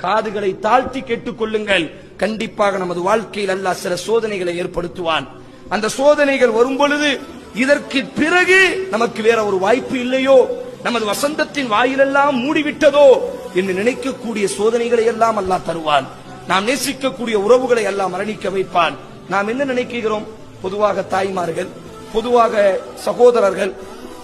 காதுகளை தாழ்த்தி கேட்டுக் கொள்ளுங்கள். கண்டிப்பாக நமது வாழ்க்கையில் அல்லாஹ் சில சோதனைகளை ஏற்படுத்துவான். அந்த சோதனைகள் வரும் பொழுது இதற்கு பிறகு நமக்கு வேற ஒரு வாய்ப்பு இல்லையோ, நமது வசந்தத்தின் வாயிலெல்லாம் மூடிவிட்டதோ என்று நினைக்கக்கூடிய சோதனைகளை எல்லாம் அல்லாஹ் தருவான். நாம் நேசிக்கக்கூடிய உறவுகளை எல்லாம் மரணிக்க வைப்பான். நாம் என்ன நினைக்கிறோம்? பொதுவாக தாய்மார்கள், பொதுவாக சகோதரர்கள்,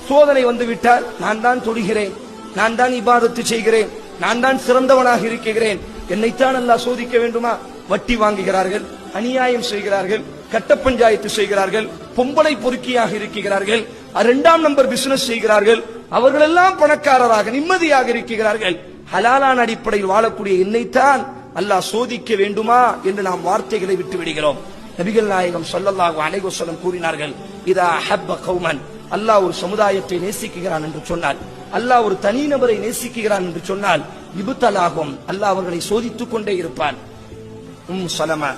சோதனை வந்துவிட்டால் நான் தான் தொழுகிறேன், நான் தான் இபாதத்து செய்கிறேன், நான் தான் சிறந்தவனாக இருக்கிறேன், என்னைத்தான் அல்லாஹ் சோதிக்க வேண்டுமா? வட்டி வாங்குகிறார்கள், அநியாயம் செய்கிறார்கள், கட்ட பஞ்சாயத்து செய்கிறார்கள், பொம்பளை பொறுக்கியாக இருக்கிறார்கள், 2ஆம் நம்பர் பிசினஸ் செய்கிறார்கள், அவர்களெல்லாம் பணக்காரராக நிம்மதியாக இருக்கிறார்கள். ஹலாலான அடிப்படையில் வாழக்கூடிய என்னைத்தான் அல்லாஹ் சோதிக்க வேண்டுமா என்று நாம் வார்த்தைகளை விட்டு விடுகிறோம். நபிகள் நாயகம் ஸல்லல்லாஹு அலைஹி வஸல்லம் கூறினார்கள், இதா ஹப்ப கௌமன், அல்லாஹ் ஒரு சமுதாயத்தை நேசிக்கிறான் என்று சொன்னால், அல்லாஹ் ஒரு தனிநபரை நேசிக்கிறான் என்று சொன்னால், இப்தலாகும், அல்லாஹ் அவர்களை சோதித்துக் கொண்டே இருப்பான். சலமா,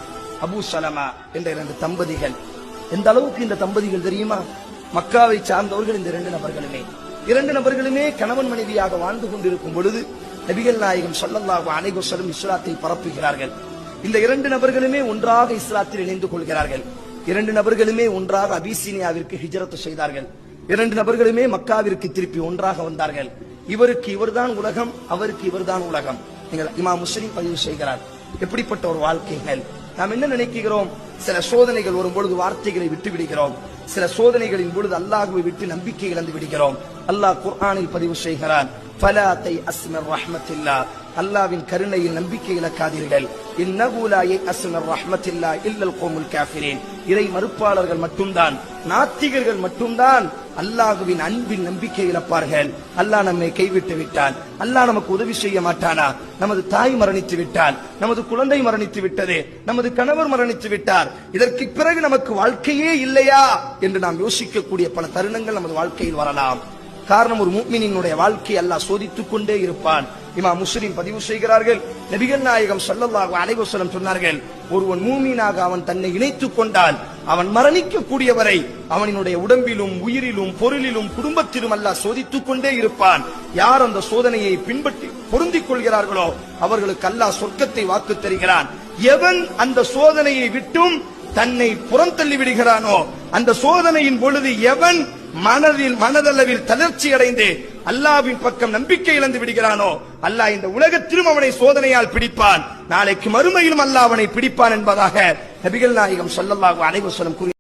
அபூ சலமா என்ற 2 தம்பதிகள். எந்த அளவுக்கு இந்த தம்பதிகள் தெரியுமா? மக்காவை சார்ந்தவர்கள். இந்த 2 நபர்களுமே கணவன் மனைவியாக வாழ்ந்து கொண்டிருக்கும் பொழுது நபிகள் நாயகம் ஸல்லல்லாஹு அலைஹி வஸல்லம் இஸ்லாத்தை பரப்புகிறார்கள். இந்த 2 நபர்களுமே ஒன்றாக இஸ்லாத்தில் இணைந்து கொள்கிறார்கள். 2 நபர்களுமே ஒன்றாக அபிசீனியாவிற்கு ஹிஜ்ரத் செய்தார்கள். 2 நபர்களுமே மக்காவிற்கு திருப்பி ஒன்றாக வந்தார்கள். இவருக்கு இவர்தான் உலகம், அவருக்கு இவர்தான் உலகம். நீங்கள் இமாம் முஸ்லிம் பதிவு செய்கிறார். எப்படிப்பட்ட ஒரு வாழ்க்கைகள்! நாம் என்ன நினைக்கிறோம்? சில சோதனைகள் வரும் பொழுது வார்த்தைகளை விட்டு விடுகிறோம். சில சோதனைகளின் பொழுது அல்லாஹ்வை விட்டு நம்பிக்கை இழந்து விடுகிறோம். அல்லாஹ் குர்ஆனில் பதிவு செய்கிறான், ஃபலா தயஅஸ் மின் ரஹ்மத்தில்லாஹ், அல்லாஹ்வின் கருணையில் நம்பிக்கை இழக்காதீர்கள். இன்னஹு லா யயஅஸ் மின் ரஹ்மத்தில்லாஹ் இல்லல் கௌமுல் காஃபிரீன், இறை மறுப்பாளர்கள் மட்டும்தான், நாத்திகர்கள் மட்டும்தான் அல்லாஹ்வின் அன்பின் நம்பிக்கை இழப்பார்கள். அல்லாஹ் நம்மை கைவிட்டு விட்டான், அல்லாஹ் நமக்கு உதவி செய்ய மாட்டானா? நமது தாய் மரணித்து விட்டால், நமது குழந்தை மரணித்து விட்டது, நமது கணவர் மரணித்து விட்டார், இதற்கு பிறகு நமக்கு வாழ்க்கையே இல்லையா என்று நாம் யோசிக்கக்கூடிய பல தருணங்கள் நமது வாழ்க்கையில் வரலாம். காரணம், ஒரு முஃமினினுடைய வாழ்க்கை அல்லாஹ் சோதித்துக் கொண்டே இருப்பான். இமாம் முஸ்லிம் பதிவு செய்கிறார்கள், நபிகள் நாயகம் ஸல்லல்லாஹு அலைஹி வஸல்லம் சொன்னார்கள், ஒருவன் மூமினாக அவன் தன்னை இணைத்துக் கொண்டால் அவன் மரணிக்கக்கூடிய வரை அவனினுடைய உடம்பிலும் உயிரிலும் பொருளிலும் குடும்பத்திலும் அல்லாஹ் சோதித்துக் கொண்டே இருப்பான். யார் அந்த சோதனையை பின்பற்றி பொருந்திக் கொள்கிறார்களோ அவர்களுக்கு அல்லாஹ் சொர்க்கத்தை வாக்கு தருகிறான். எவன் அந்த சோதனையை விட்டும் தன்னை புறந்தள்ளி விடுகிறானோ, அந்த சோதனையின் பொழுது எவன் மனதளவில் தளர்ச்சி அடைந்து அல்லாஹ்வின் பக்கம் நம்பிக்கை இழந்து விடுகிறானோ, அல்லாஹ் இந்த உலகத்திலும் அவனை சோதனையால் பிடிப்பான், நாளைக்கு மறுமையிலும் அல்லாஹ் அவனை பிடிப்பான் என்பதாக நபிகள் நாயகம் ஸல்லல்லாஹு அலைஹி வஸல்லம்